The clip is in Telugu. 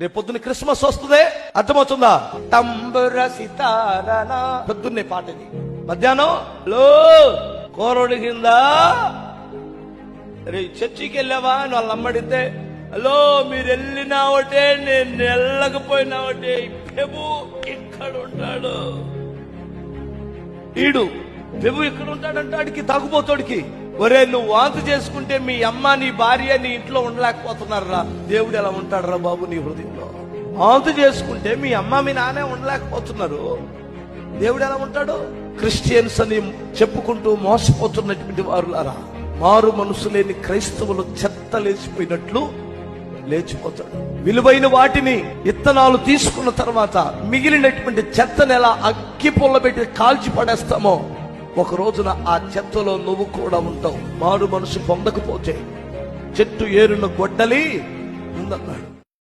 రేపు పొద్దున్న క్రిస్మస్ వస్తుంది, అర్థమవుతుందా? తంబుర సితారనా పొద్దున్నే పాటది. మధ్యాహ్నం లో కోరడు కింద రే చర్చికి వెళ్ళావా అని వాళ్ళు అమ్మడితే, హలో మీరు వెళ్ళినా ఒకటే నేను వెళ్ళకపోయినా ఒకటే, ప్రభు ఇక్కడ ఉంటాడు. ఈడు ప్రభు ఇక్కడ ఉంటాడంటే ఆడికి తాగుబోతోడికి, ఒరే నువ్వు వాంతి చేసుకుంటే మీ అమ్మ నీ భార్య నీ ఇంట్లో ఉండలేకపోతున్నారా, దేవుడు ఎలా ఉంటాడరా బాబు నీ హృదయంలో? వాంతి చేసుకుంటే మీ అమ్మ మీ నాన్నే ఉండలేకపోతున్నారు, దేవుడు ఎలా ఉంటాడు? క్రిస్టియన్స్ అని చెప్పుకుంటూ మోసపోతున్నటువంటి వారులారా, మారు మనసు లేని క్రైస్తవులు చెత్త లేచిపోయినట్లు లేచిపోతాడు. విలువైన వాటిని విత్తనాలు తీసుకున్న తర్వాత మిగిలినటువంటి చెత్తను ఎలా అగ్గి పొల్ల పెట్టి కాల్చి పడేస్తామో, ఒక రోజున ఆ చెత్తలో నువ్వు కూడా ఉంటావు. మారు మనసు పొందకపోతే చెట్టు ఏరున గొడ్డలి ఉందన్నాడు.